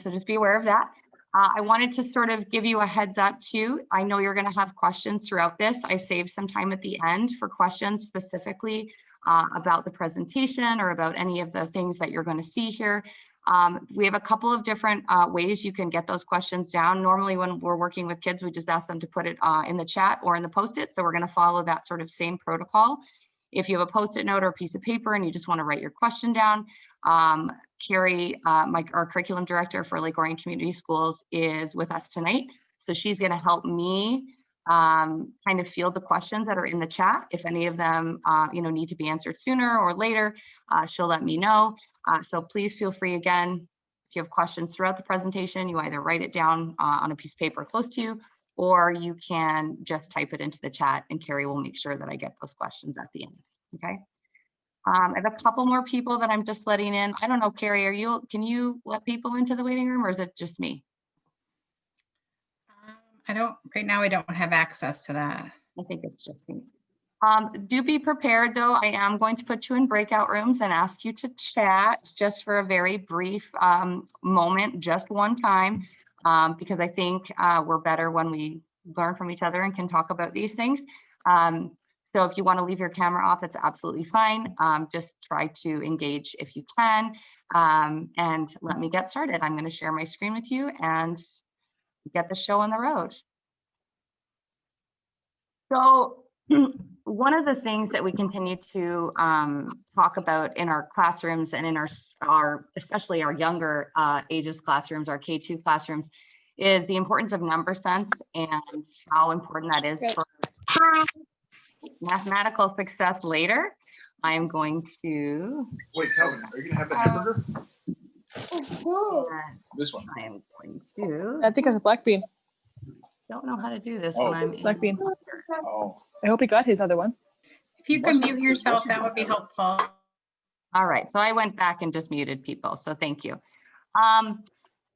so just be aware of that. I wanted to sort of give you a heads up too. I know you're going to have questions throughout this. I saved some time at the end for questions specifically about the presentation or about any of the things that you're going to see here. We have a couple of different ways you can get those questions down. Normally when we're working with kids, we just ask them to put it in the chat or in the Post-it. So we're going to follow that sort of same protocol. If you have a Post-it note or a piece of paper and you just want to write your question down, Carrie, our curriculum director for Lake Orion Community Schools, is with us tonight. So she's going to help me kind of field the questions that are in the chat. If any of them need to be answered sooner or later, she'll let me know. So please feel free, again, if you have questions throughout the presentation, you either write it down on a piece of paper close to you, or you can just type it into the chat and Carrie will make sure that I get those questions at the end, okay? I have a couple more people that I'm just letting in. I don't know, Carrie, can you let people into the waiting room or is it just me? Right now I don't have access to that. I think it's just me. Do be prepared though. I am going to put you in breakout rooms and ask you to chat just for a very brief moment, just one time, because I think we're better when we learn from each other and can talk about these things. So if you want to leave your camera off, it's absolutely fine. Just try to engage if you can. And let me get started. I'm going to share my screen with you and get the show on the road. So one of the things that we continue to talk about in our classrooms and in our especially our younger ages classrooms, our K2 classrooms, is the importance of number sense and how important that is for mathematical success later. I'm going to... Wait, Calvin, are you going to have the hamburger? This one. I am going to... I think it's a black bean. Don't know how to do this when I'm black bean. Oh. I hope he got his other one. If you can mute yourself, that would be helpful. All right, so I went back and just muted people, so thank you.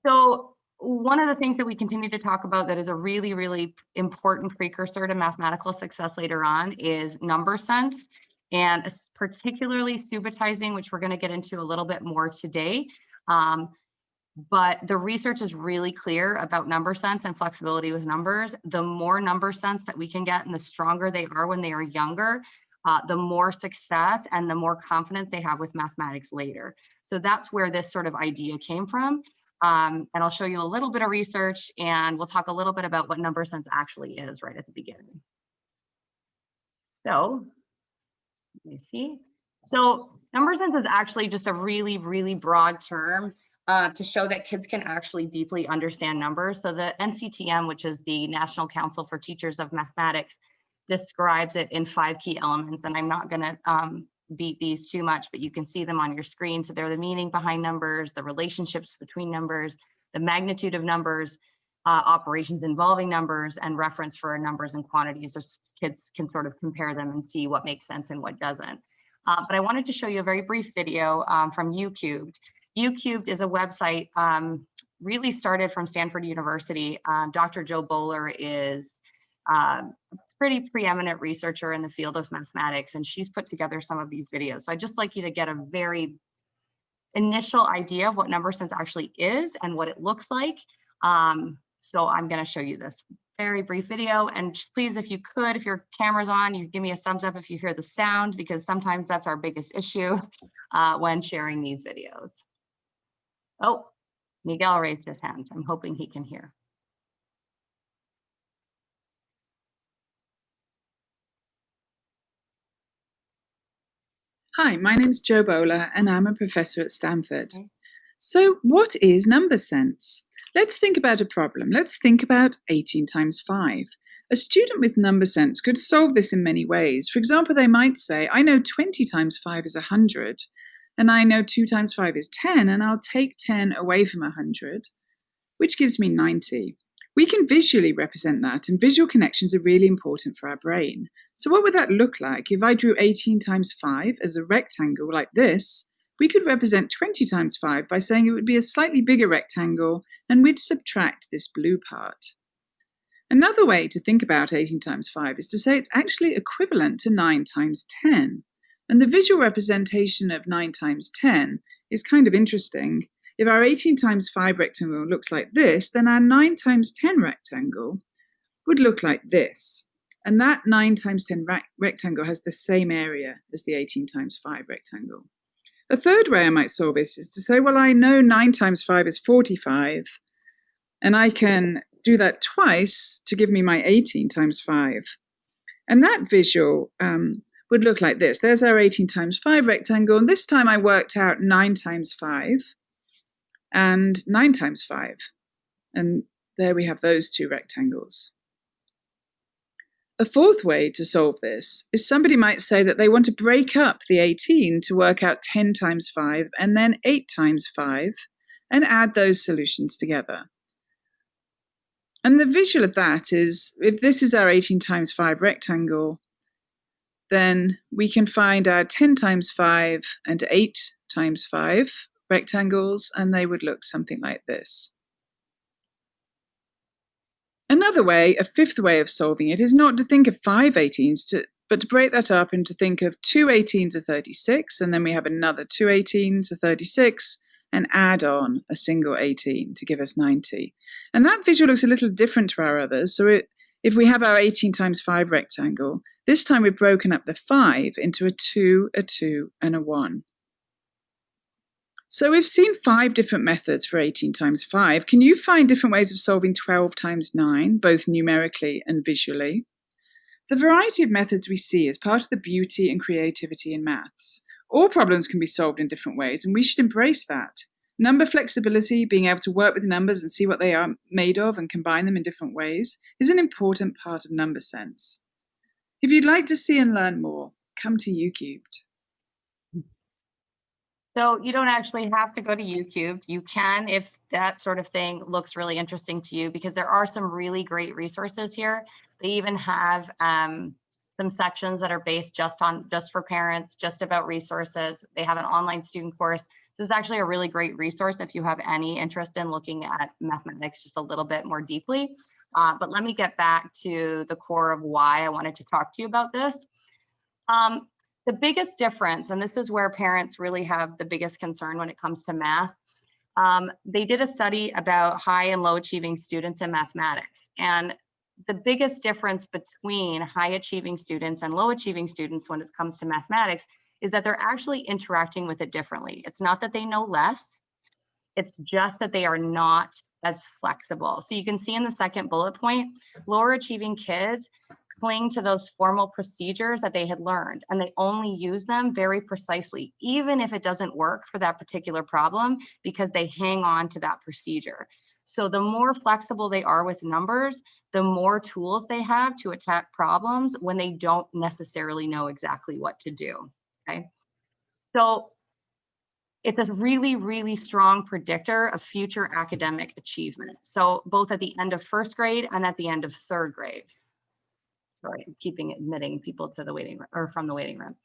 So one of the things that we continue to talk about that is a really, really important precursor to mathematical success later on is number sense, and particularly subitizing, which we're going to get into a little bit more today. But the research is really clear about number sense and flexibility with numbers. The more number sense that we can get and the stronger they are when they are younger, the more success and the more confidence they have with mathematics later. So that's where this sort of idea came from. And I'll show you a little bit of research and we'll talk a little bit about what number sense actually is right at the beginning. So let me see. So number sense is actually just a really, really broad term to show that kids can actually deeply understand numbers. So the NCTM, which is the National Council for Teachers of Mathematics, describes it in 5 key elements. And I'm not going to beat these too much, but you can see them on your screen. So they're the meaning behind numbers, the relationships between numbers, the magnitude of numbers, operations involving numbers, and reference for numbers and quantities. So kids can sort of compare them and see what makes sense and what doesn't. But I wanted to show you a very brief video from UCubed. UCubed is a website really started from Stanford University. Dr. Joe Bowler is a pretty preeminent researcher in the field of mathematics, and she's put together some of these videos. So I'd just like you to get a very initial idea of what number sense actually is and what it looks like. So I'm going to show you this very brief video, and just please, if you could, if your camera's on, you give me a thumbs up if you hear the sound, because sometimes that's our biggest issue when sharing these videos. Oh, Miguel raised his hand. I'm hoping he can hear. Hi, my name's Joe Bowler and I'm a professor at Stanford. So what is number sense? Let's think about a problem. Let's think about 18 times 5. A student with number sense could solve this in many ways. For example, they might say, I know 20 times 5 is 100. And I know 2 times 5 is 10, and I'll take 10 away from 100, which gives me 90. We can visually represent that, and visual connections are really important for our brain. So what would that look like? If I drew 18 times 5 as a rectangle like this, we could represent 20 times 5 by saying it would be a slightly bigger rectangle, and we'd subtract this blue part. Another way to think about 18 times 5 is to say it's actually equivalent to 9 times 10. And the visual representation of 9 times 10 is kind of interesting. if our 18 times 5 rectangle looks like this, then our 9 times 10 rectangle would look like this. And that 9 times 10 rectangle has the same area as the 18 times 5 rectangle. A third way I might solve this is to say, well, I know 9 times 5 is 45, and I can do that twice to give me my 18 times 5. And that visual would look like this. There's our 18 times 5 rectangle, and this time I worked out 9 times 5 and 9 times 5. And there we have those two rectangles. A fourth way to solve this is somebody might say that they want to break up the 18 to work out 10 times 5 and then 8 times 5 and add those solutions together. And the visual of that is, if this is our 18 times 5 rectangle, then we can find our 10 times 5 and 8 times 5 rectangles, and they would look something like this. Another way, a fifth way of solving it, is not to think of 5 18s, but to break that up and to think of 2 18s are 36, and then we have another 2 18s are 36, and add on a single 18 to give us 90. And that visual looks a little different to our others. So if we have our 18 times 5 rectangle, this time we've broken up the 5 into a 2, and a 1. So we've seen 5 different methods for 18 times 5. Can you find different ways of solving 12 times 9, both numerically and visually? The variety of methods we see is part of the beauty and creativity in maths. All problems can be solved in different ways, and we should embrace that. Number flexibility, being able to work with numbers and see what they are made of and combine them in different ways, is an important part of number sense. If you'd like to see and learn more, come to UCubed. So you don't actually have to go to UCubed. You can if that sort of thing looks really interesting to you, because there are some really great resources here. They even have some sections that are based just for parents, just about resources. They have an online student course. This is actually a really great resource if you have any interest in looking at mathematics just a little bit more deeply. But let me get back to the core of why I wanted to talk to you about this. The biggest difference, and this is where parents really have the biggest concern when it comes to math, they did a study about high and low achieving students in mathematics. And the biggest difference between high achieving students and low achieving students when it comes to mathematics is that they're actually interacting with it differently. It's not that they know less, it's just that they are not as flexible. So you can see in the second bullet point, lower achieving kids cling to those formal procedures that they had learned, and they only use them very precisely, even if it doesn't work for that particular problem, because they hang on to that procedure. So the more flexible they are with numbers, the more tools they have to attack problems when they don't necessarily know exactly what to do, okay? So it's a really, really strong predictor of future academic achievement. So both at the end of first grade and at the end of third grade. Sorry, I'm keeping admitting people to the waiting room or from the waiting room.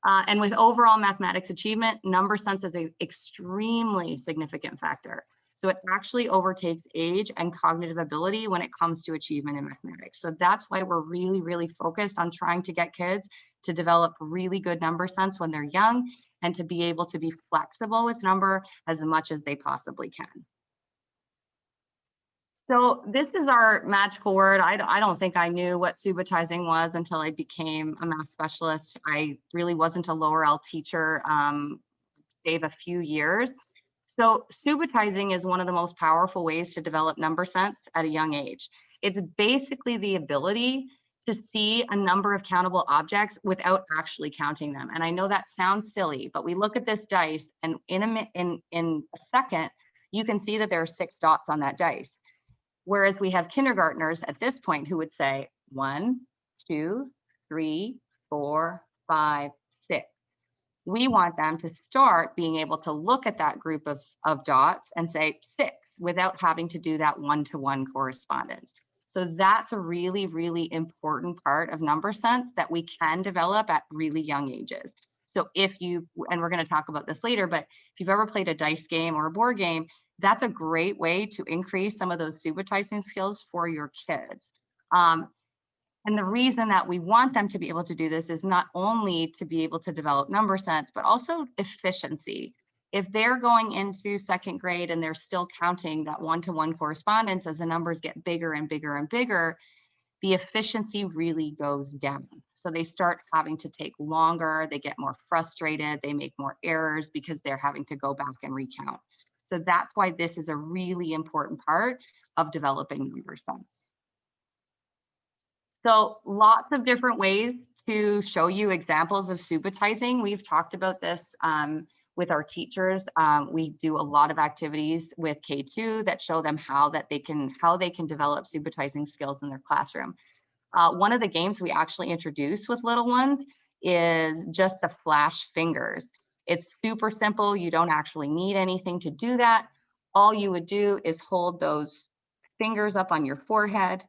And with overall mathematics achievement, number sense is an extremely significant factor. So it actually overtakes age and cognitive ability when it comes to achievement in mathematics. So that's why we're really, really focused on trying to get kids to develop really good number sense when they're young and to be able to be flexible with number as much as they possibly can. So this is our magical word. I don't think I knew what subitizing was until I became a math specialist. I really wasn't a lower L teacher, save a few years. So subitizing is one of the most powerful ways to develop number sense at a young age. It's basically the ability to see a number of countable objects without actually counting them. And I know that sounds silly, but we look at this dice, and in a second, you can see that there are 6 dots on that dice. Whereas we have kindergartners at this point who would say 1, 2, 3, 4, 5, 6. We want them to start being able to look at that group of dots and say 6 without having to do that one-to-one correspondence. So that's a really, really important part of number sense that we can develop at really young ages. So if you, and we're going to talk about this later, but if you've ever played a dice game or a board game, that's a great way to increase some of those subitizing skills for your kids. And the reason that we want them to be able to do this is not only to be able to develop number sense, but also efficiency. if they're going into second grade and they're still counting that one-to-one correspondence, as the numbers get bigger and bigger and bigger, the efficiency really goes down. So they start having to take longer, they get more frustrated, they make more errors because they're having to go back and recount. So that's why this is a really important part of developing number sense. So lots of different ways to show you examples of subitizing. We've talked about this with our teachers. We do a lot of activities with K2 that show them how they can develop subitizing skills in their classroom. One of the games we actually introduced with little ones is just the flash fingers. It's super simple. You don't actually need anything to do that. All you would do is hold those fingers up on your forehead,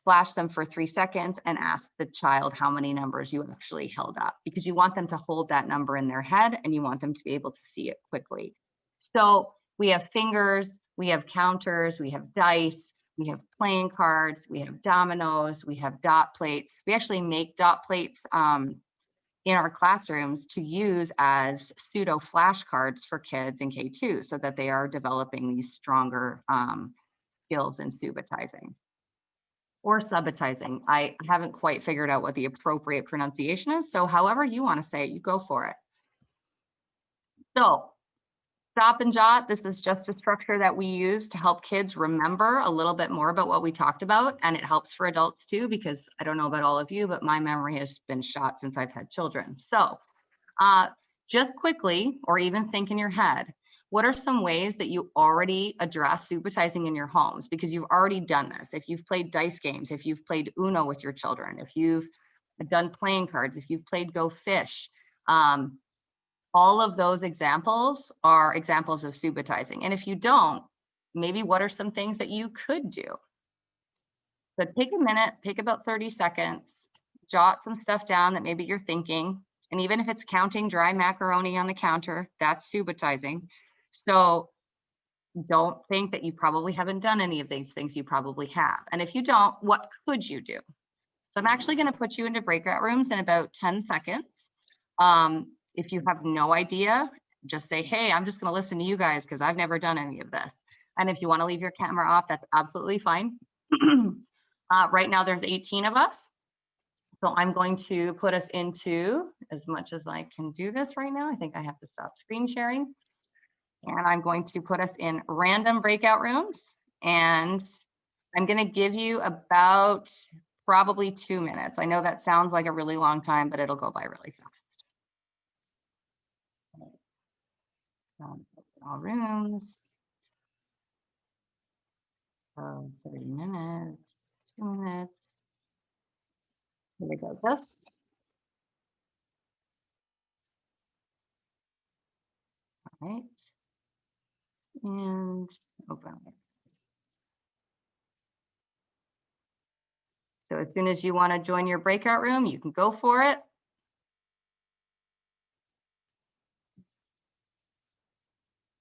flash them for 3 seconds, and ask the child how many numbers you actually held up, because you want them to hold that number in their head and you want them to be able to see it quickly. So we have fingers, we have counters, we have dice, we have playing cards, we have dominoes, we have dot plates. We actually make dot plates in our classrooms to use as pseudo flashcards for kids in K2 so that they are developing these stronger skills in subitizing or subitizing. I haven't quite figured out what the appropriate pronunciation is. So however you want to say it, you go for it. So stop and jot, this is just a structure that we use to help kids remember a little bit more about what we talked about. And it helps for adults too, because I don't know about all of you, but my memory has been shot since I've had children. So just quickly, or even think in your head, what are some ways that you already address subitizing in your homes? Because you've already done this. If you've played dice games, if you've played Uno with your children, if you've done playing cards, if you've played Go Fish, all of those examples are examples of subitizing. And if you don't, maybe what are some things that you could do? So take a minute, take about 30 seconds, jot some stuff down that maybe you're thinking. And even if it's counting dry macaroni on the counter, that's subitizing. So don't think that you probably haven't done any of these things. You probably have. And if you don't, what could you do? So I'm actually going to put you into breakout rooms in about 10 seconds. If you have no idea, just say, hey, I'm just going to listen to you guys because I've never done any of this. And if you want to leave your camera off, that's absolutely fine. Right now, there's 18 of us. So I'm going to put us into, as much as I can do this right now, I think I have to stop screen sharing. And I'm going to put us in random breakout rooms. And I'm going to give you about probably 2 minutes. I know that sounds like a really long time, but it'll go by really fast. All rooms. So 30 minutes, 2 minutes. Here we go. Just all right. And open it. So as soon as you want to join your breakout room, you can go for it.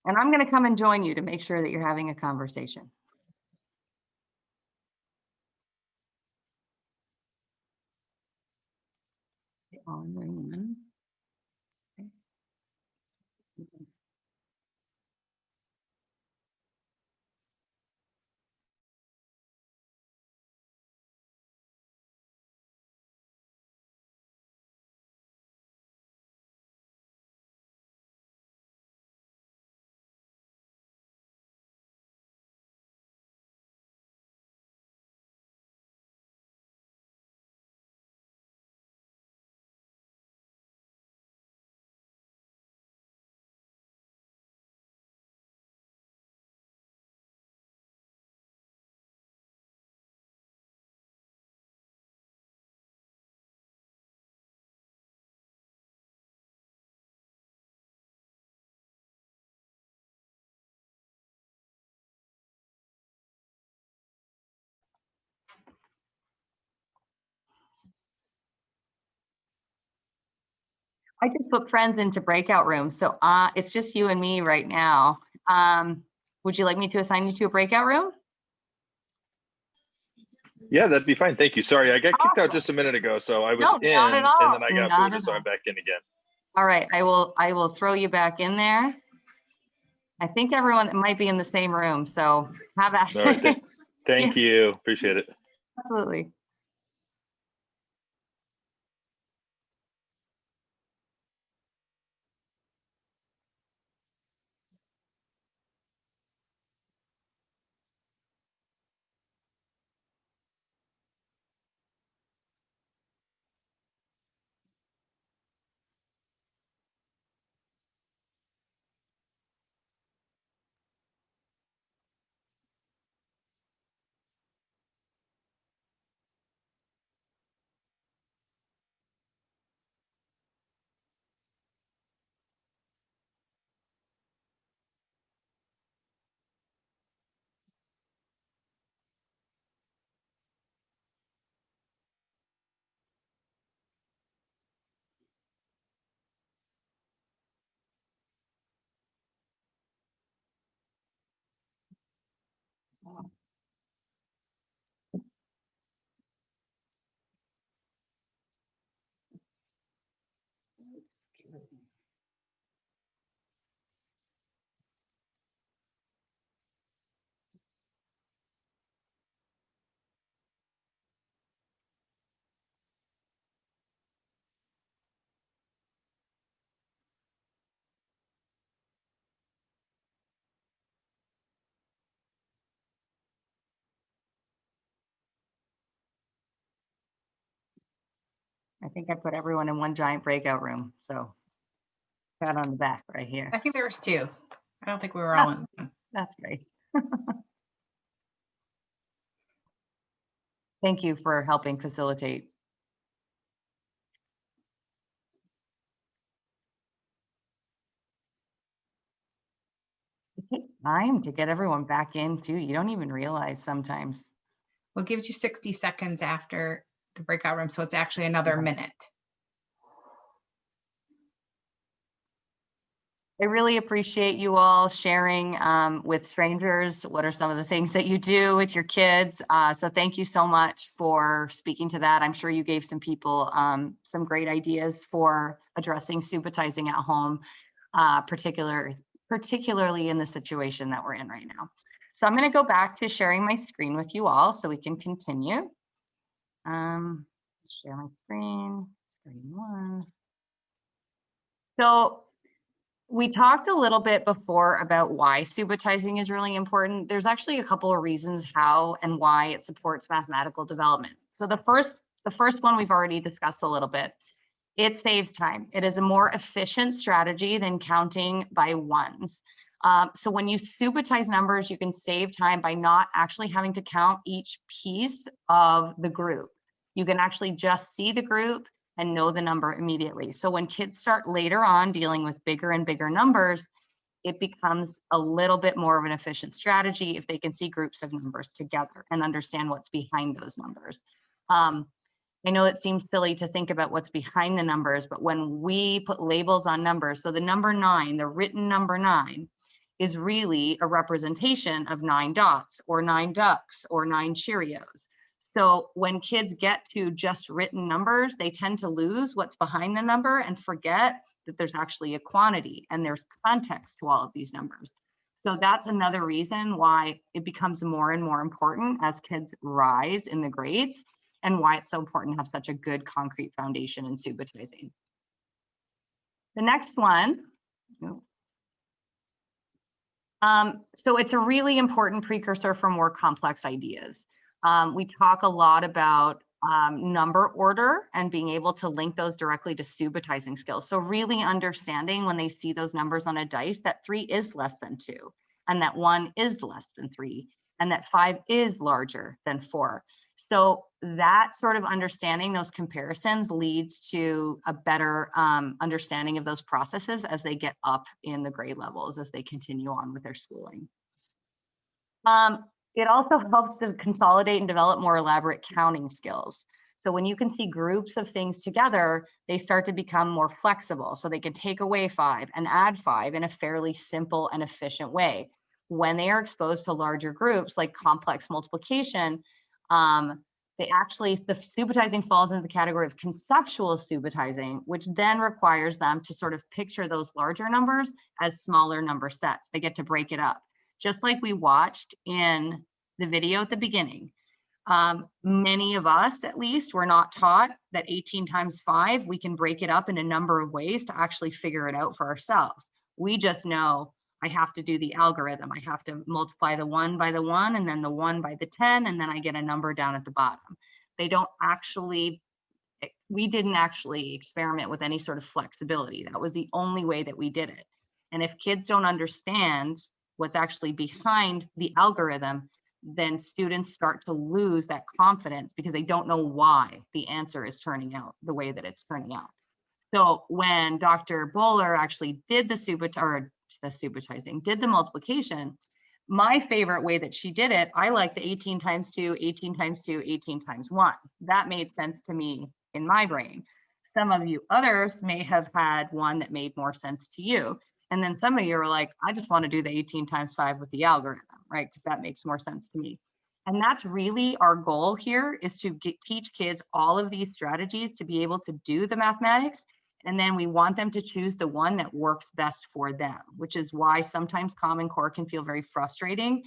And I'm going to come and join you to make sure that you're having a conversation. I just put friends into breakout rooms. So it's just you and me right now. Would you like me to assign you to a breakout room? Yeah, that'd be fine. Thank you. Sorry, I got kicked out Awesome. just a minute ago, so I was No, in not at all. and then I got Not booted, at so all. I'm back in again. All right, I will throw you back in there. I think everyone might be in the same room, so have at All right, it. thank you. Appreciate it. Absolutely. I think I put everyone in one giant breakout room, so pat on the back right here. I think there was 2. I don't think we were all in one. That's great. Thank you for helping facilitate. It takes time to get everyone back in too. You don't even realize sometimes. Well, it gives you 60 seconds after the breakout room, so it's actually another Okay. minute. I really appreciate you all sharing with strangers what are some of the things that you do with your kids. So thank you so much for speaking to that. I'm sure you gave some people some great ideas for addressing subitizing at home, particularly in the situation that we're in right now. So I'm going to go back to sharing my screen with you all so we can continue. Share my screen 1. So we talked a little bit before about why subitizing is really important. There's actually a couple of reasons how and why it supports mathematical development. So the first one we've already discussed a little bit. It saves time. It is a more efficient strategy than counting by ones. So when you subitize numbers, you can save time by not actually having to count each piece of the group. You can actually just see the group and know the number immediately. So when kids start later on dealing with bigger and bigger numbers, it becomes a little bit more of an efficient strategy if they can see groups of numbers together and understand what's behind those numbers. I know it seems silly to think about what's behind the numbers, but when we put labels on numbers, so the number 9, the written number 9, is really a representation of 9 dots or 9 ducks or 9 Cheerios. So when kids get to just written numbers, they tend to lose what's behind the number and forget that there's actually a quantity and there's context to all of these numbers. So that's another reason why it becomes more and more important as kids rise in the grades and why it's so important to have such a good concrete foundation in subitizing. The next one. So it's a really important precursor for more complex ideas. We talk a lot about number order and being able to link those directly to subitizing skills. So really understanding when they see those numbers on a dice that 3 is less than 2 and that 1 is less than 3 and that 5 is larger than 4. So that sort of understanding those comparisons leads to a better understanding of those processes as they get up in the grade levels, as they continue on with their schooling. It also helps to consolidate and develop more elaborate counting skills. So when you can see groups of things together, they start to become more flexible. So they can take away 5 and add 5 in a fairly simple and efficient way. When they are exposed to larger groups like complex multiplication, the subitizing falls into the category of conceptual subitizing, which then requires them to sort of picture those larger numbers as smaller number sets. They get to break it up, just like we watched in the video at the beginning. Many of us, at least, were not taught that 18 times 5, we can break it up in a number of ways to actually figure it out for ourselves. We just know I have to do the algorithm. I have to multiply the 1 by the 1 and then the 1 by the 10, and then I get a number down at the bottom. They don't actually, we didn't actually experiment with any sort of flexibility. That was the only way that we did it. And if kids don't understand what's actually behind the algorithm, then students start to lose that confidence because they don't know why the answer is turning out the way that it's turning out. So when Dr. Bowler actually did the subitizing, did the multiplication, my favorite way that she did it, I like the 18 times 2, 18 times 2, 18 times 1. That made sense to me in my brain. Some of you others may have had one that made more sense to you. And then some of you are like, I just want to do the 18 times 5 with the algorithm, right? Because that makes more sense to me. And that's really our goal here, is to teach kids all of these strategies to be able to do the mathematics. And then we want them to choose the one that works best for them, which is why sometimes Common Core can feel very frustrating,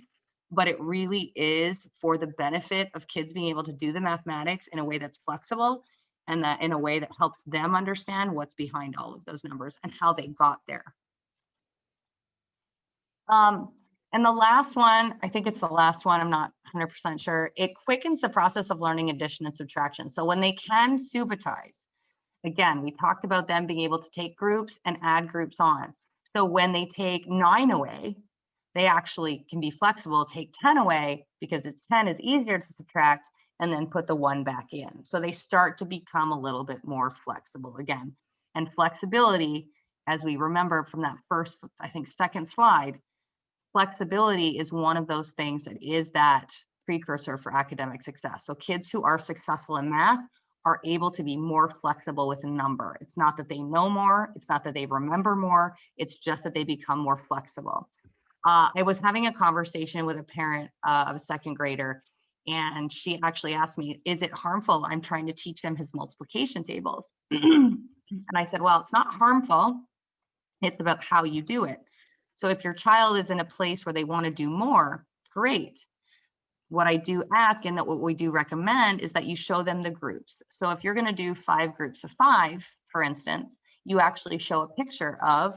but it really is for the benefit of kids being able to do the mathematics in a way that's flexible and that in a way that helps them understand what's behind all of those numbers and how they got there. And the last one, I think it's the last one, I'm not 100% sure. It quickens the process of learning addition and subtraction. So when they can subitize, again, we talked about them being able to take groups and add groups on. So when they take 9 away, they actually can be flexible, take 10 away because it's 10 is easier to subtract, and then put the 1 back in. So they start to become a little bit more flexible again. And flexibility, as we remember from that first, I think, second slide, flexibility is one of those things that is that precursor for academic success. So kids who are successful in math are able to be more flexible with a number. It's not that they know more, it's not that they remember more, it's just that they become more flexible. I was having a conversation with a parent of a second grader, and she actually asked me, is it harmful? I'm trying to teach them his multiplication tables. And I said, well, it's not harmful. It's about how you do it. So if your child is in a place where they want to do more, great. What I do ask, and that what we do recommend, is that you show them the groups. So if you're going to do 5 groups of 5, for instance, you actually show a picture of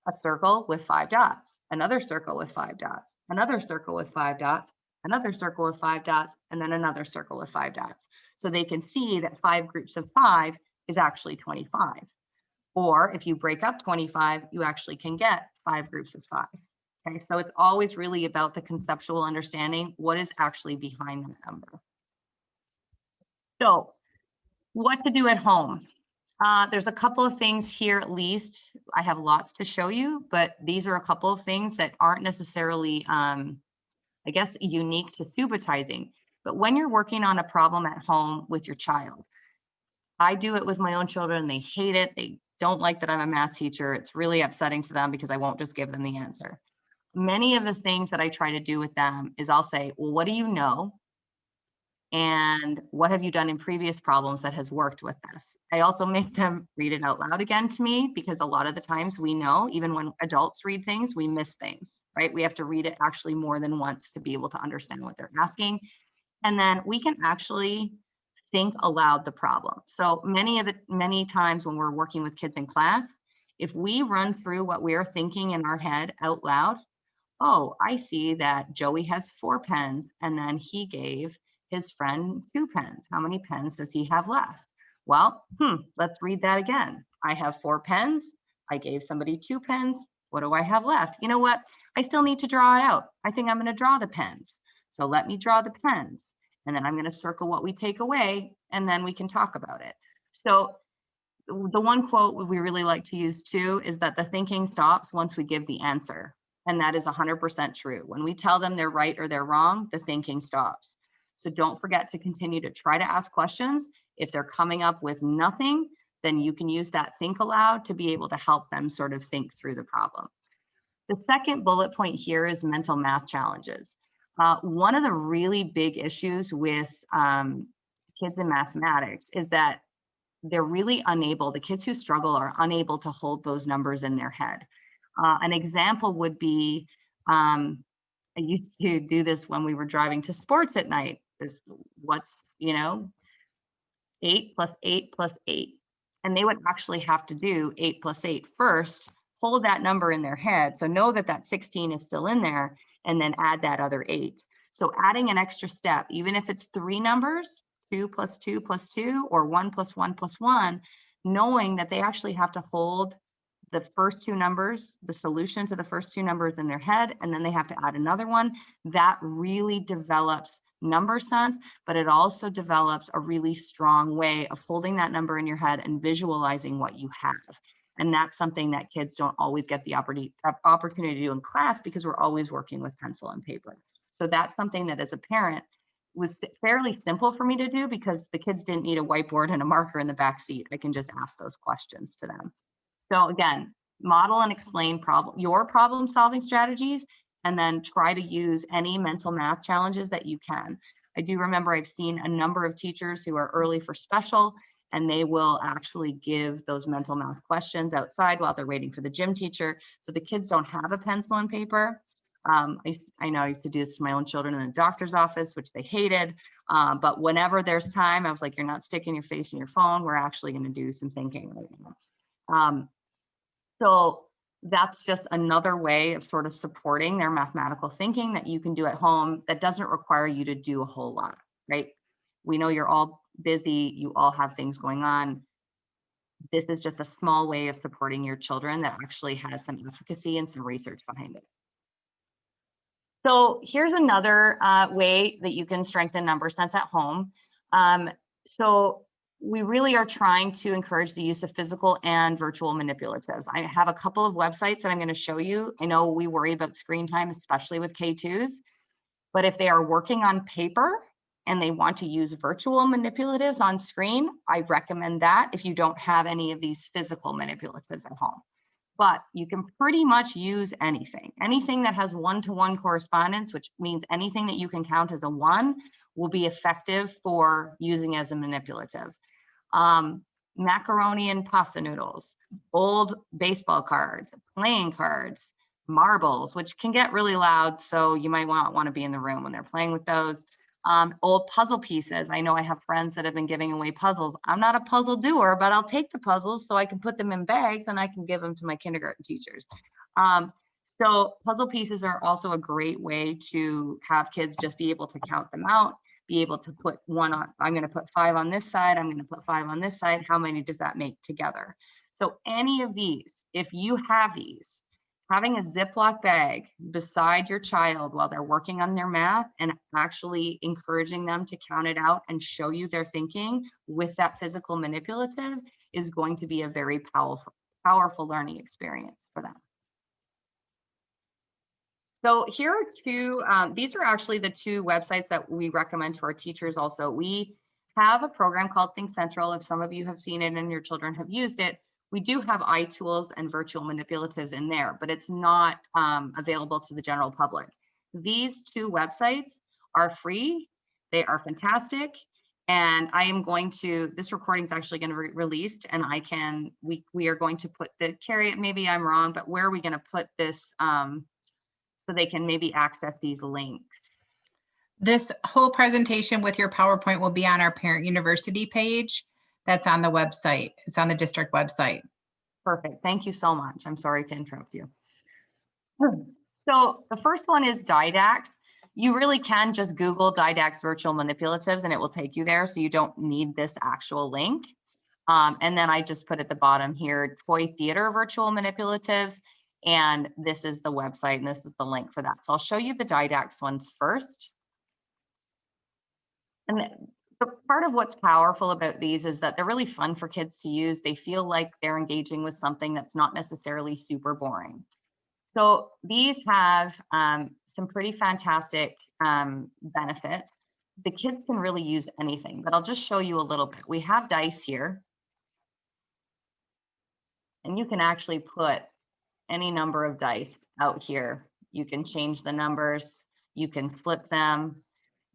a circle with 5 dots, another circle with 5 dots, another circle with 5 dots, another circle with 5 dots, and then another circle with 5 dots. So they can see that 5 groups of 5 is actually 25. Or if you break up 25, you actually can get 5 groups of 5. Okay, so it's always really about the conceptual understanding, what is actually behind that number. So what to do at home? There's a couple of things here, at least. I have lots to show you, but these are a couple of things that aren't necessarily, I guess, unique to subitizing. But when you're working on a problem at home with your child, I do it with my own children. They hate it. They don't like that I'm a math teacher. It's really upsetting to them because I won't just give them the answer. Many of the things that I try to do with them is I'll say, well, what do you know? And what have you done in previous problems that has worked with this? I also make them read it out loud again to me, because a lot of the times we know, even when adults read things, we miss things, right? We have to read it actually more than once to be able to understand what they're asking. And then we can actually think aloud the problem. So many times when we're working with kids in class, if we run through what we're thinking in our head out loud, oh, I see that Joey has 4 pens, and then he gave his friend 2 pens. How many pens does he have left? Well, let's read that again. I have 4 pens. I gave somebody 2 pens. What do I have left? You know what? I still need to draw it out. I think I'm going to draw the pens. So let me draw the pens. And then I'm going to circle what we take away, and then we can talk about it. So the one quote we really like to use too is that the thinking stops once we give the answer. And that is 100% true. When we tell them they're right or they're wrong, the thinking stops. So don't forget to continue to try to ask questions. If they're coming up with nothing, then you can use that think aloud to be able to help them sort of think through the problem. The second bullet point here is mental math challenges. One of the really big issues with kids in mathematics is that they're really unable, the kids who struggle are unable to hold those numbers in their head. An example would be, I used to do this when we were driving to sports at night. This, what's, 8 plus 8 plus 8. And they would actually have to do 8 plus 8 first, hold that number in their head. So know that that 16 is still in there, and then add that other 8. So adding an extra step, even if it's 3 numbers, 2 plus 2 plus 2, or 1 plus 1 plus 1, knowing that they actually have to hold the first 2 numbers, the solution to the first 2 numbers in their head, and then they have to add another one, that really develops number sense, but it also develops a really strong way of holding that number in your head and visualizing what you have. And that's something that kids don't always get the opportunity to do in class because we're always working with pencil and paper. So that's something that as a parent was fairly simple for me to do because the kids didn't need a whiteboard and a marker in the back seat. I can just ask those questions to them. So again, model and explain your problem solving strategies, and then try to use any mental math challenges that you can. I do remember I've seen a number of teachers who are early for special, and they will actually give those mental math questions outside while they're waiting for the gym teacher. So the kids don't have a pencil and paper. I know I used to do this to my own children in the doctor's office, which they hated. But whenever there's time, I was like, you're not sticking your face in your phone. We're actually going to do some thinking right now. So that's just another way of sort of supporting their mathematical thinking that you can do at home that doesn't require you to do a whole lot, right? We know you're all busy, you all have things going on. This is just a small way of supporting your children that actually has some efficacy and some research behind it. So here's another way that you can strengthen number sense at home. So we really are trying to encourage the use of physical and virtual manipulatives. I have a couple of websites that I'm going to show you. I know we worry about screen time, especially with K2s, but if they are working on paper and they want to use virtual manipulatives on screen, I recommend that if you don't have any of these physical manipulatives at home. But you can pretty much use anything that has one-to-one correspondence, which means anything that you can count as a 1 will be effective for using as a manipulative. Macaroni and pasta noodles, old baseball cards, playing cards, marbles, which can get really loud, so you might want to be in the room when they're playing with those. Old puzzle pieces. I know I have friends that have been giving away puzzles. I'm not a puzzle doer, but I'll take the puzzles so I can put them in bags and I can give them to my kindergarten teachers. So puzzle pieces are also a great way to have kids just be able to count them out, be able to put 1 on, I'm going to put 5 on this side, I'm going to put 5 on this side. How many does that make together? So any of these, if you have these, having a Ziploc bag beside your child while they're working on their math and actually encouraging them to count it out and show you their thinking with that physical manipulative is going to be a very powerful learning experience for them. So here are 2, these are actually the 2 websites that we recommend to our teachers also. We have a program called Think Central. If some of you have seen it and your children have used it, we do have iTools and virtual manipulatives in there, but it's not available to the general public. These 2 websites are free. They are fantastic. And I am going to, this recording is actually going to be released, and we are going to put the, Carrie, maybe I'm wrong, but where are we going to put this so they can maybe access these links? This whole presentation with your PowerPoint will be on our Parent University page. That's on the website. It's on the district website. Perfect. Thank you so much. I'm sorry to interrupt you. So the first one is Didax. You really can just Google Didax virtual manipulatives and it will take you there. So you don't need this actual link. And then I just put at the bottom here, Toy Theater virtual manipulatives. And this is the website and this is the link for that. So I'll show you the Didax ones first. And the part of what's powerful about these is that they're really fun for kids to use. They feel like they're engaging with something that's not necessarily super boring. So these have some pretty fantastic benefits. The kids can really use anything, but I'll just show you a little bit. We have dice here. And you can actually put any number of dice out here. You can change the numbers. You can flip them.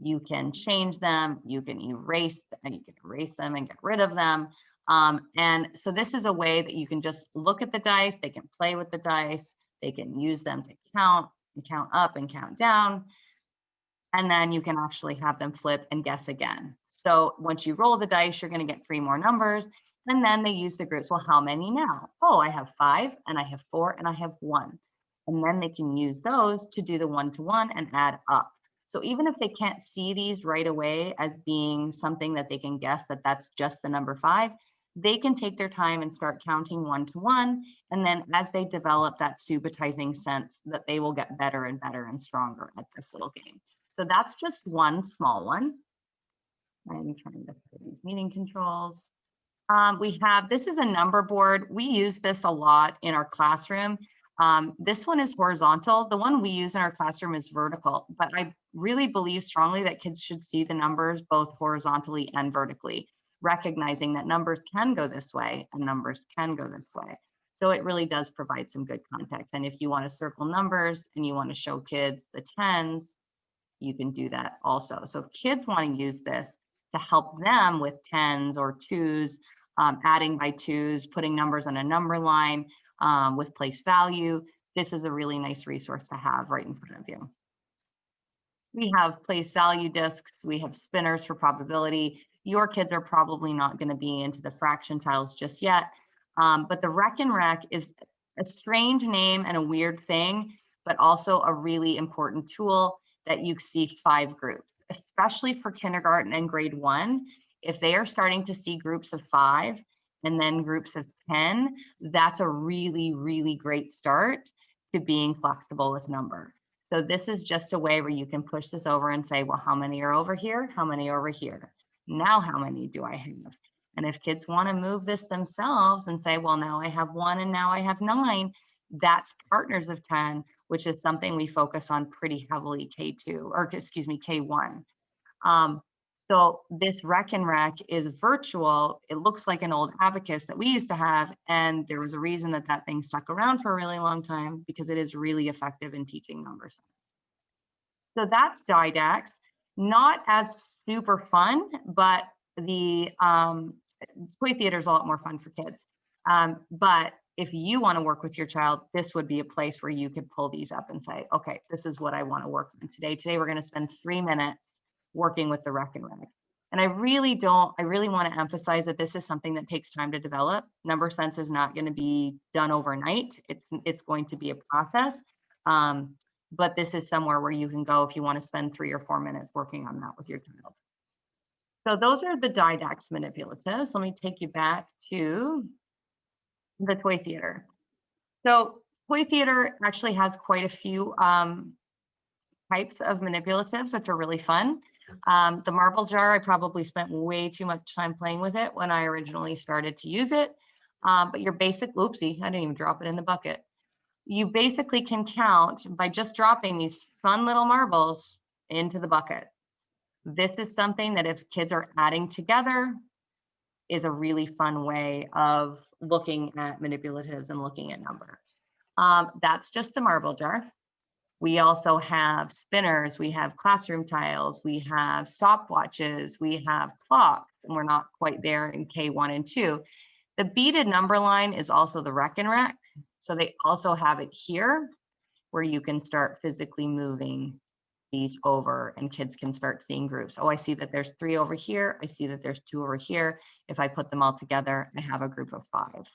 You can change them, you can erase them and get rid of them. And so this is a way that you can just look at the dice, they can play with the dice, they can use them to count and count up and count down. And then you can actually have them flip and guess again. So once you roll the dice, you're going to get 3 more numbers. And then they use the groups. Well, how many now? Oh, I have 5 and I have 4 and I have 1. And then they can use those to do the 1-to-1 and add up. So even if they can't see these right away as being something that they can guess that that's just the number 5, they can take their time and start counting 1-to-1. And then as they develop that subitizing sense, that they will get better and better and stronger at this little game. So that's just one small one. I'm trying to put these meeting controls. This is a number board. We use this a lot in our classroom. This one is horizontal. The one we use in our classroom is vertical, but I really believe strongly that kids should see the numbers both horizontally and vertically, recognizing that numbers can go this way and numbers can go this way. So it really does provide some good context. And if you want to circle numbers and you want to show kids the 10s, you can do that also. So if kids want to use this to help them with 10s or 2s, adding by 2s, putting numbers on a number line with place value, this is a really nice resource to have right in front of you. We have place value discs, we have spinners for probability. Your kids are probably not going to be into the fraction tiles just yet, but the Rec and Rec is a strange name and a weird thing, but also a really important tool that you see 5 groups, especially for kindergarten and grade 1. If they are starting to see groups of 5 and then groups of 10, that's a really, really great start to being flexible with number. So this is just a way where you can push this over and say, well, how many are over here? How many are over here? Now, how many do I have? And if kids want to move this themselves and say, well, now I have 1 and now I have 9, that's partners of 10, which is something we focus on pretty heavily K2, or excuse me, K1. So this Rec and Rec is virtual. It looks like an old abacus that we used to have. And there was a reason that that thing stuck around for a really long time, because it is really effective in teaching numbers. So that's Didax. Not as super fun, but the toy theater is a lot more fun for kids. But if you want to work with your child, this would be a place where you could pull these up and say, okay, this is what I want to work on today. Today, we're going to spend 3 minutes working with the Rec and Rec. And I really want to emphasize that this is something that takes time to develop. Number sense is not going to be done overnight. It's going to be a process. But this is somewhere where you can go if you want to spend 3 or 4 minutes working on that with your child. So those are the Didax manipulatives. Let me take you back to the toy theater. So toy theater actually has quite a few types of manipulatives, which are really fun. The marble jar, I probably spent way too much time playing with it when I originally started to use it. But your basic, oopsie, I didn't even drop it in the bucket. You basically can count by just dropping these fun little marbles into the bucket. This is something that if kids are adding together is a really fun way of looking at manipulatives and looking at numbers. That's just the marble jar. We also have spinners, we have classroom tiles, we have stopwatches, we have clocks, and we're not quite there in K1 and 2. The beaded number line is also the Rec and Rec. So they also have it here where you can start physically moving these over and kids can start seeing groups. Oh, I see that there's 3 over here. I see that there's 2 over here. If I put them all together, I have a group of 5.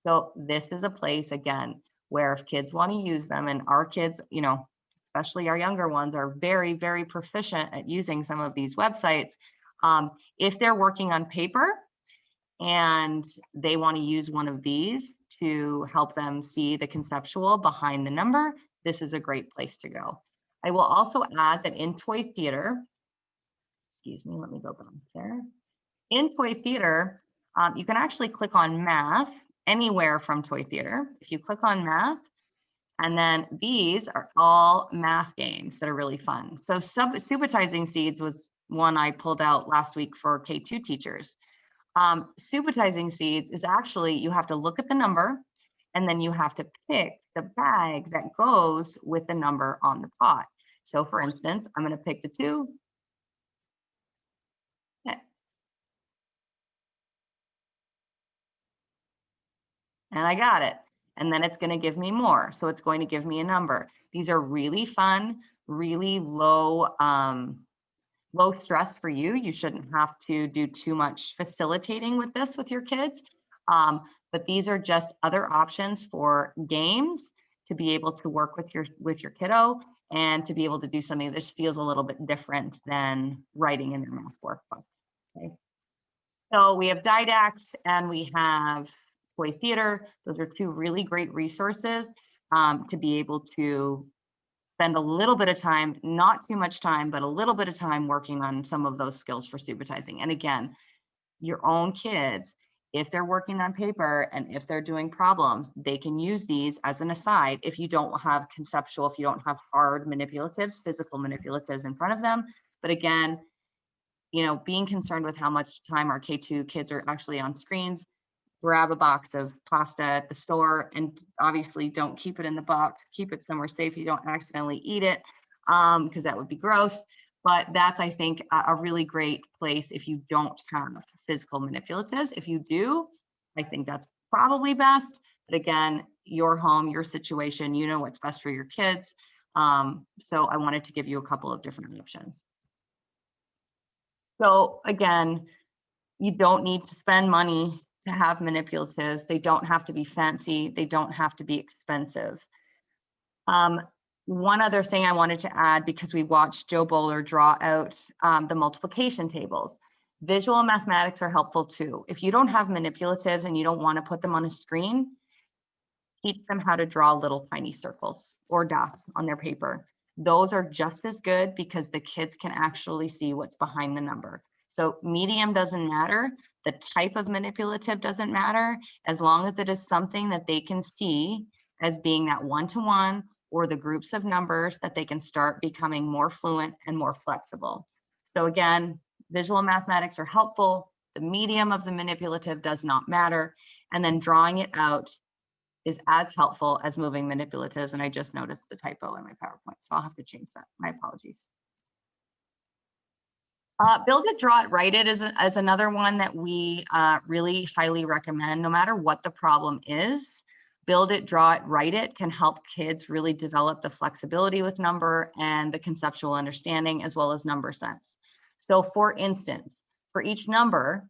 So this is a place, again, where if kids want to use them, and our kids, you know, especially our younger ones, are very, very proficient at using some of these websites. If they're working on paper and they want to use one of these to help them see the conceptual behind the number, this is a great place to go. I will also add that in toy theater, excuse me, let me go back there. In toy theater, you can actually click on math anywhere from toy theater. If you click on math, and then these are all math games that are really fun. So Subitizing Seeds was one I pulled out last week for K2 teachers. Subitizing Seeds is actually, you have to look at the number and then you have to pick the bag that goes with the number on the pot. So for instance, I'm going to pick the 2 and I got it. And then it's going to give me more. So it's going to give me a number. These are really fun, really low stress for you. You shouldn't have to do too much facilitating with this with your kids. But these are just other options for games to be able to work with your kiddo and to be able to do something that just feels a little bit different than writing in their math workbook. Okay. So we have Didax and we have Toy Theater. Those are two really great resources to be able to spend a little bit of time, not too much time, but a little bit of time working on some of those skills for subitizing. And again, your own kids, if they're working on paper and if they're doing problems, they can use these as an aside if you don't have conceptual, if you don't have hard manipulatives, physical manipulatives in front of them. But again, you know, being concerned with how much time our K2 kids are actually on screens, grab a box of pasta at the store and obviously don't keep it in the box, keep it somewhere safe. You don't accidentally eat it because that would be gross. But that's, I think, a really great place if you don't have physical manipulatives. If you do, I think that's probably best. But again, your home, your situation, you know what's best for your kids. So I wanted to give you a couple of different options. So again, you don't need to spend money to have manipulatives. They don't have to be fancy. They don't have to be expensive. One other thing I wanted to add, because we watched Joe Bowler draw out the multiplication tables. Visual mathematics are helpful too. If you don't have manipulatives and you don't want to put them on a screen, teach them how to draw little tiny circles or dots on their paper. Those are just as good because the kids can actually see what's behind the number. So medium doesn't matter. The type of manipulative doesn't matter as long as it is something that they can see as being that one-to-one or the groups of numbers that they can start becoming more fluent and more flexible. So again, visual mathematics are helpful. The medium of the manipulative does not matter. And then drawing it out is as helpful as moving manipulatives. And I just noticed the typo in my PowerPoint, so I'll have to change that. My apologies. Build it, draw it, write it is another one that we really highly recommend. No matter what the problem is, build it, draw it, write it can help kids really develop the flexibility with number and the conceptual understanding as well as number sense. So for instance, for each number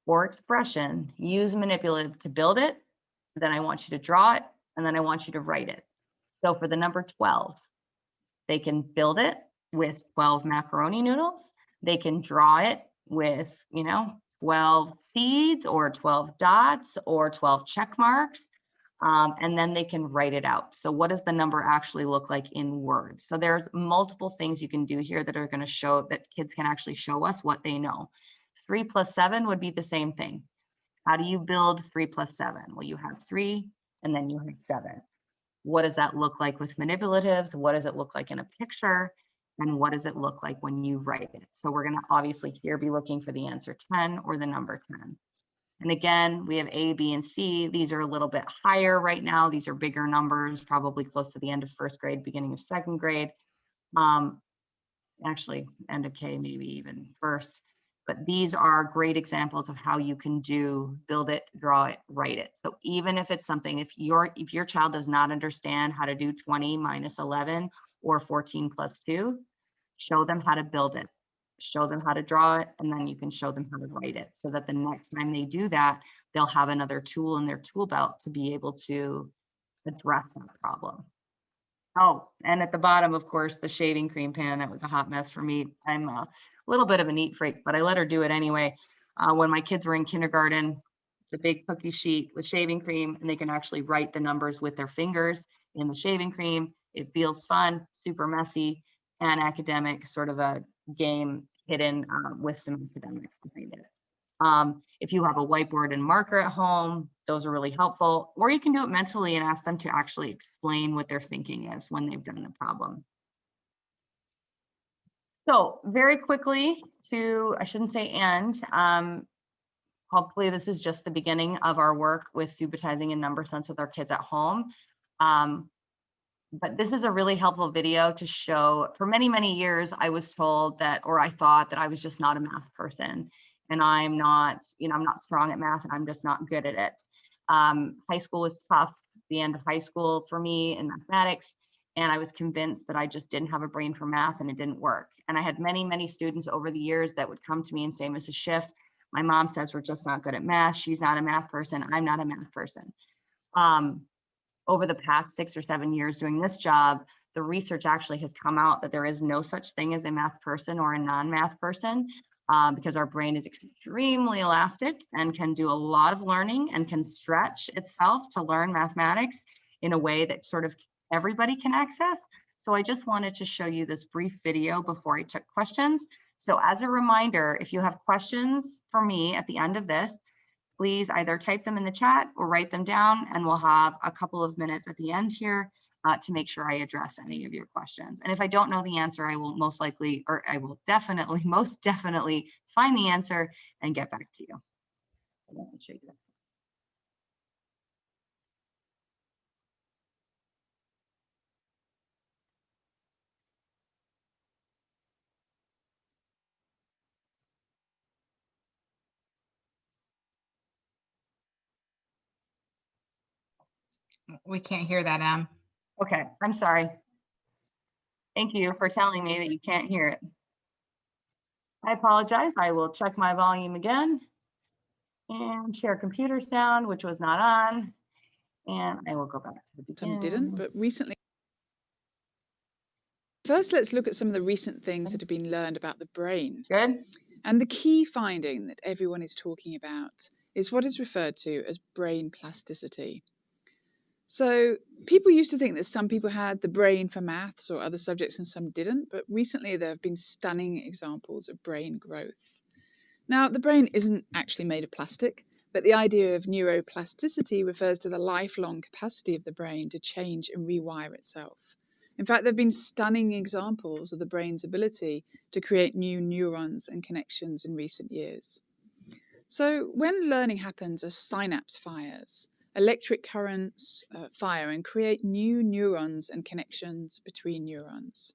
or expression, use manipulative to build it. Then I want you to draw it, and then I want you to write it. So for the number 12, they can build it with 12 macaroni noodles. They can draw it with, 12 seeds or 12 dots or 12 check marks. And then they can write it out. So what does the number actually look like in words? So there's multiple things you can do here that are going to show that kids can actually show us what they know. 3 plus 7 would be the same thing. How do you build 3 plus 7? Well, you have 3 and then you have 7. What does that look like with manipulatives? What does it look like in a picture? And what does it look like when you write it? So we're going to obviously here be looking for the answer 10 or the number 10. And again, we have A, B, and C. These are a little bit higher right now. These are bigger numbers, probably close to the end of first grade, beginning of second grade. Actually, end of K, maybe even first. But these are great examples of how you can do build it, draw it, write it. So even if it's something, if your child does not understand how to do 20 minus 11 or 14 plus 2, show them how to build it, show them how to draw it, and then you can show them how to write it so that the next time they do that, they'll have another tool in their tool belt to be able to address that problem. Oh, and at the bottom, of course, the shaving cream pan. That was a hot mess for me. I'm a little bit of a neat freak, but I let her do it anyway. When my kids were in kindergarten, it's a big cookie sheet with shaving cream, and they can actually write the numbers with their fingers in the shaving cream. It feels fun, super messy, and academic, sort of a game hidden with some academics behind it. If you have a whiteboard and marker at home, those are really helpful. Or you can do it mentally and ask them to actually explain what their thinking is when they've done the problem. So very quickly I shouldn't say end, hopefully this is just the beginning of our work with subitizing and number sense with our kids at home. But this is a really helpful video to show. For many, many years, I was told that, or I thought that I was just not a math person. And I'm not strong at math and I'm just not good at it. High school was tough, the end of high school for me in mathematics. And I was convinced that I just didn't have a brain for math and it didn't work. And I had many, many students over the years that would come to me and say, Mrs. Schiff, my mom says we're just not good at math. She's not a math person. I'm not a math person. Over the past 6 or 7 years doing this job, the research actually has come out that there is no such thing as a math person or a non-math person, because our brain is extremely elastic and can do a lot of learning and can stretch itself to learn mathematics in a way that sort of everybody can access. So I just wanted to show you this brief video before I took questions. So as a reminder, if you have questions for me at the end of this, please either type them in the chat or write them down, and we'll have a couple of minutes at the end here to make sure I address any of your questions. And if I don't know the answer, I will most likely, or I will definitely, most definitely find the answer and get back to you. Let me show you that. We can't hear that, Em. Okay, I'm sorry. Thank you for telling me that you can't hear it. I apologize. I will check my volume again and share computer sound, which was not on. And I will go back to the beginning. Some didn't, but recently. First, let's look at some of the recent things that have been learned about the brain. Good. And the key finding that everyone is talking about is what is referred to as brain plasticity. So people used to think that some people had the brain for maths or other subjects and some didn't, but recently there have been stunning examples of brain growth. Now, the brain isn't actually made of plastic, but the idea of neuroplasticity refers to the lifelong capacity of the brain to change and rewire itself. In fact, there have been stunning examples of the brain's ability to create new neurons and connections in recent years. So when learning happens, a synapse fires. Electric currents fire and create new neurons and connections between neurons.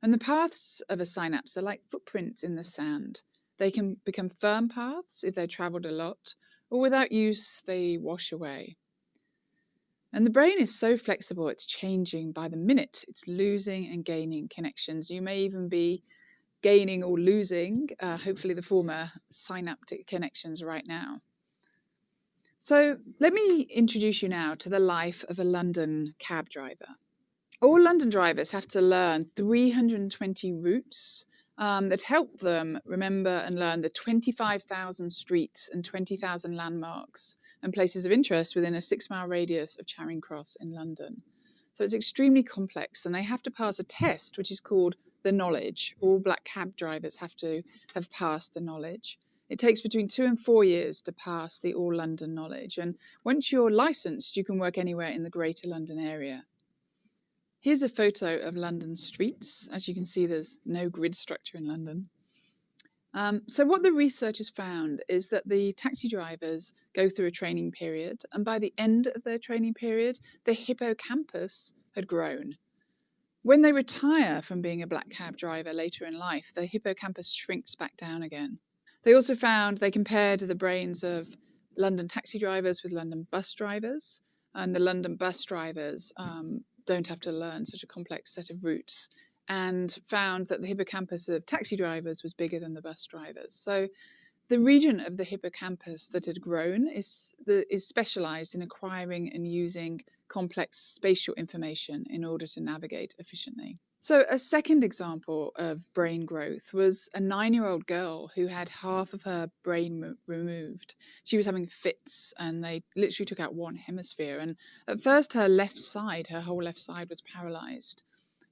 And the paths of a synapse are like footprints in the sand. They can become firm paths if they're traveled a lot, or without use, they wash away. And the brain is so flexible, it's changing by the minute. It's losing and gaining connections. You may even be gaining or losing, hopefully the former, synaptic connections right now. So let me introduce you now to the life of a London cab driver. All London drivers have to learn 320 routes that help them remember and learn the 25,000 streets and 20,000 landmarks and places of interest within a 6-mile radius of Charing Cross in London. So it's extremely complex, and they have to pass a test which is called the knowledge. All black cab drivers have to have passed the knowledge. It takes between 2 and 4 years to pass the All London knowledge, and once you're licensed, you can work anywhere in the Greater London area. Here's a photo of London streets. As you can see, there's no grid structure in London. So what the research has found is that the taxi drivers go through a training period, and by the end of their training period, the hippocampus had grown. When they retire from being a black cab driver later in life, the hippocampus shrinks back down again. They also found they compared the brains of London taxi drivers with London bus drivers, and the London bus drivers don't have to learn such a complex set of routes, and found that the hippocampus of taxi drivers was bigger than the bus drivers. So the region of the hippocampus that had grown is specialized in acquiring and using complex spatial information in order to navigate efficiently. So a second example of brain growth was a 9-year-old girl who had half of her brain removed. She was having fits, and they literally took out one hemisphere. And at first her whole left side was paralyzed.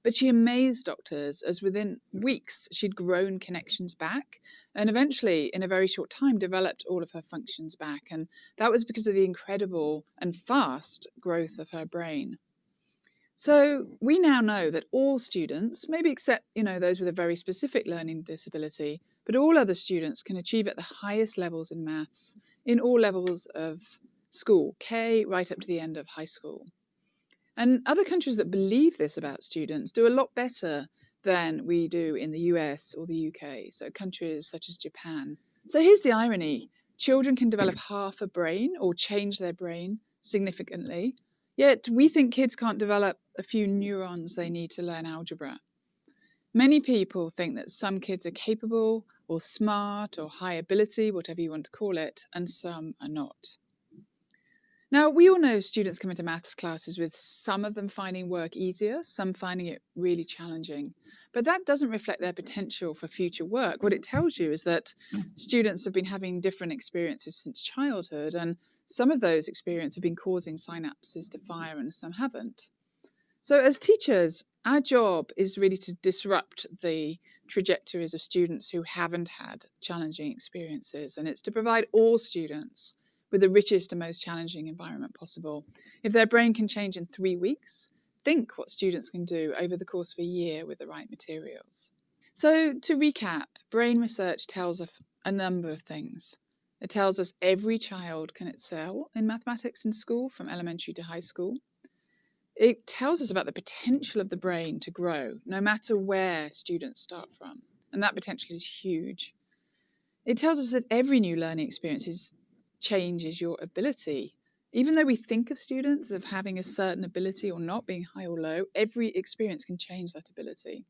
But she amazed doctors as within weeks she'd grown connections back, and eventually in a very short time developed all of her functions back. And that was because of the incredible and fast growth of her brain. So we now know that all students, maybe except, those with a very specific learning disability, but all other students can achieve at the highest levels in maths in all levels of school, K right up to the end of high school. And other countries that believe this about students do a lot better than we do in the US or the UK, so countries such as Japan. So here's the irony. children can develop half a brain or change their brain significantly, yet we think kids can't develop a few neurons they need to learn algebra. Many people think that some kids are capable or smart or high ability, whatever you want to call it, and some are not. Now, we all know students come into maths classes with some of them finding work easier, some finding it really challenging. But that doesn't reflect their potential for future work. What it tells you is that students have been having different experiences since childhood, and some of those experiences have been causing synapses to fire and some haven't. So as teachers, our job is really to disrupt the trajectories of students who haven't had challenging experiences, and it's to provide all students with the richest and most challenging environment possible. If their brain can change in 3 weeks, think what students can do over the course of a year with the right materials. So to recap, brain research tells us a number of things. It tells us every child can excel in mathematics in school from elementary to high school. It tells us about the potential of the brain to grow, no matter where students start from. And that potential is huge. It tells us that every new learning experience changes your ability. Even though we think of students as having a certain ability or not, being high or low, every experience can change that ability.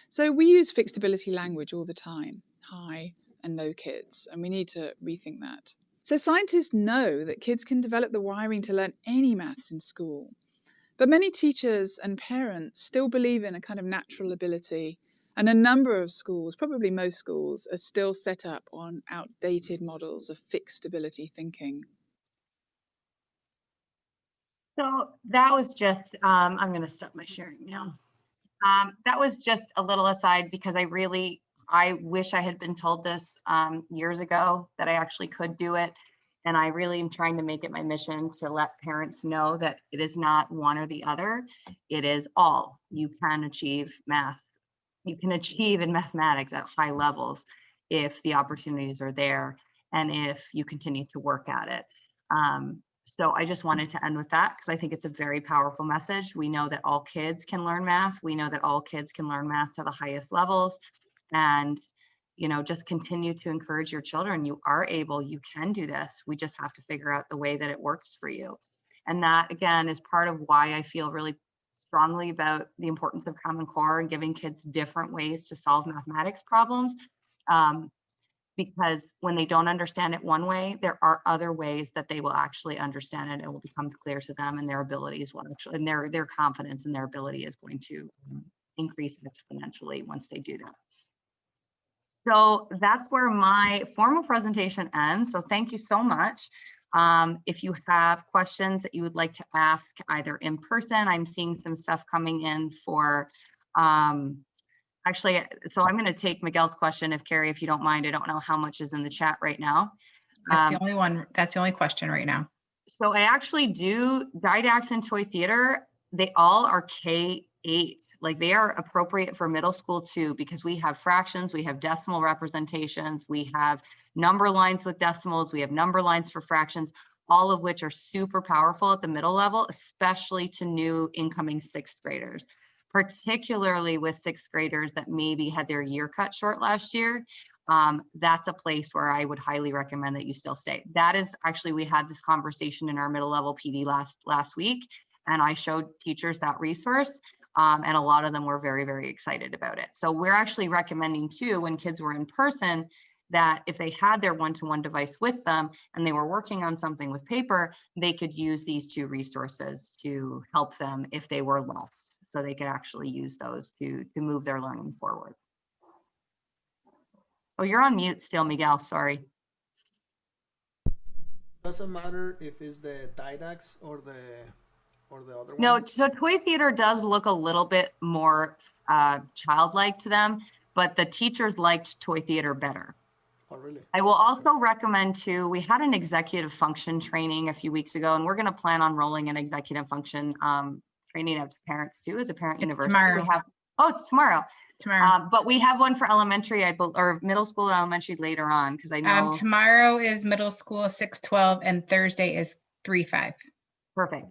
So we use fixed ability language all the time, high and low kids, and we need to rethink that. So scientists know that kids can develop the wiring to learn any maths in school. But many teachers and parents still believe in a kind of natural ability, and a number of schools, probably most schools, are still set up on outdated models of fixed ability thinking. So that was just, I'm going to stop my sharing now. That was just a little aside because I wish I had been told this years ago that I actually could do it. And I really am trying to make it my mission to let parents know that it is not one or the other. It is all. You can achieve math. You can achieve in mathematics at high levels if the opportunities are there and if you continue to work at it. So I just wanted to end with that because I think it's a very powerful message. We know that all kids can learn math. We know that all kids can learn math to the highest levels. And, you know, just continue to encourage your children. You are able, you can do this. We just have to figure out the way that it works for you. And that, again, is part of why I feel really strongly about the importance of Common Core and giving kids different ways to solve mathematics problems. Because when they don't understand it one way, there are other ways that they will actually understand it and it will become clear to them, and their abilities will actually, and their confidence in their ability is going to increase exponentially once they do that. So that's where my formal presentation ends. So thank you so much. If you have questions that you would like to ask either in person, I'm seeing some stuff coming in for, actually, so I'm going to take Miguel's question, if Carrie, if you don't mind. I don't know how much is in the chat right now. That's the only one. That's the only question right now. So I actually do Didacts and Toy Theater. They all are K-8. Like they are appropriate for middle school too, because we have fractions, we have decimal representations, we have number lines with decimals, we have number lines for fractions, all of which are super powerful at the middle level, especially to new incoming sixth graders, particularly with sixth graders that maybe had their year cut short last year. That's a place where I would highly recommend that you still stay. That is actually, we had this conversation in our middle level PD last week, and I showed teachers that resource, and a lot of them were very, very excited about it. So we're actually recommending too, when kids were in person, that if they had their one-to-one device with them and they were working on something with paper, they could use these two resources to help them if they were lost. So they could actually use those to move their learning forward. Oh, you're on mute still, Miguel, sorry. Doesn't matter if it's the Didacts or the other one? No, so Toy Theater does look a little bit more childlike to them, but the teachers liked Toy Theater better. Oh, really? I will also recommend too, we had an executive function training a few weeks ago, and we're going to plan on rolling an executive function training out to parents too, as a parent university. Tomorrow. We have, oh, it's tomorrow. It's tomorrow. But we have one for elementary, or middle school and elementary later on, because I know. Tomorrow is middle school 6-12 and Thursday is 3-5. Perfect.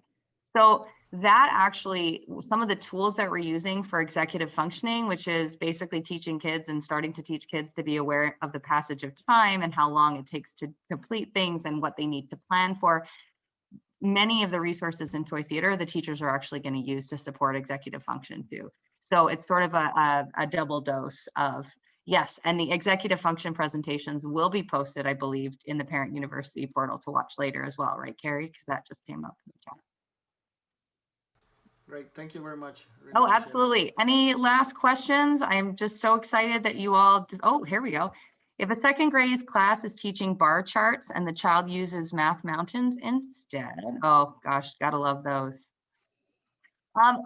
So that actually, some of the tools that we're using for executive functioning, which is basically teaching kids and starting to teach kids to be aware of the passage of time and how long it takes to complete things and what they need to plan for. Many of the resources in Toy Theater, the teachers are actually going to use to support executive function too. So it's sort of a double dose of, yes, and the executive function presentations will be posted, I believe, in the Parent University portal to watch later as well, right, Carrie? Because that just came up in the chat. Great. Thank you very much. Really Oh, appreciate it. absolutely. Any last questions? I'm just so excited that you all, oh, here we go. If a second grade class is teaching bar charts and the child uses Math Mountains instead, oh gosh, gotta love those.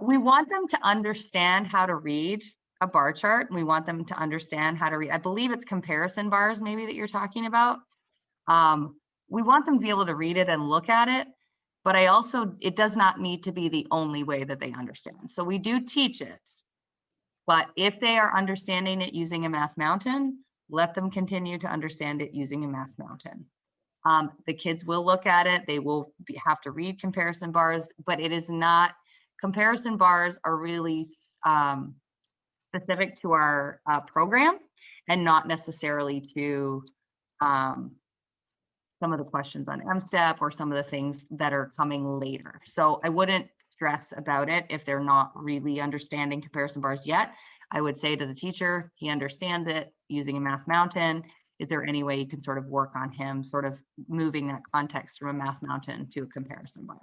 We want them to understand how to read a bar chart. We want them to understand how to read. I believe it's comparison bars maybe that you're talking about. We want them to be able to read it and look at it, but it does not need to be the only way that they understand. So we do teach it, but if they are understanding it using a Math Mountain, let them continue to understand it using a Math Mountain. The kids will look at it. They will have to read comparison bars, but it is not, comparison bars are really specific to our program and not necessarily to some of the questions on M-STEP or some of the things that are coming later. So I wouldn't stress about it if they're not really understanding comparison bars yet. I would say to the teacher, he understands it using a Math Mountain. Is there any way you can sort of work on him sort of moving that context from a Math Mountain to a comparison bar?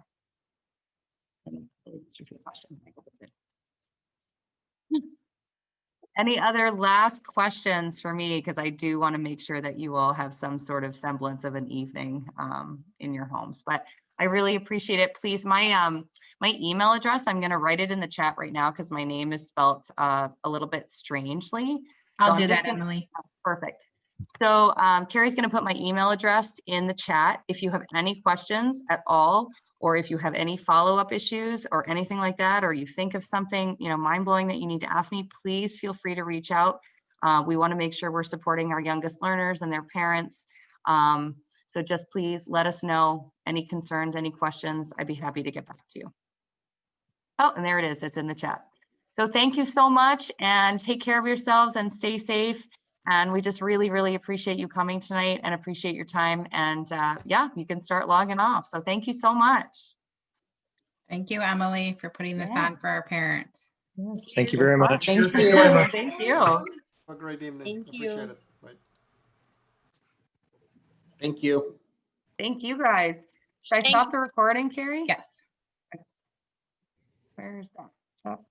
Any other last questions for me? Because I do want to make sure that you all have some sort of semblance of an evening in your homes. But I really appreciate it. Please, my email address, I'm going to write it in the chat right now because my name is spelt a little bit strangely. I'll do that, Emily. Perfect. So Carrie's going to put my email address in the chat. If you have any questions at all, or if you have any follow-up issues or anything like that, or you think of something, mind-blowing that you need to ask me, please feel free to reach out. We want to make sure we're supporting our youngest learners and their parents. So just please let us know any concerns, any questions. I'd be happy to get back to you. Oh, and there it is. It's in the chat. So thank you so much and take care of yourselves and stay safe. And we just really, really appreciate you coming tonight and appreciate your time. And yeah, you can start logging off. So thank you so much. Thank you, Emily, for putting this on for our parents. Thank you very much. Thank Thank you you. very much. Thank you. Have a great evening. Thank Appreciate you. it. Bye. Thank you. Thank you, guys. Should I Thank stop the recording, Carrie? Yes. Where is that? Stop.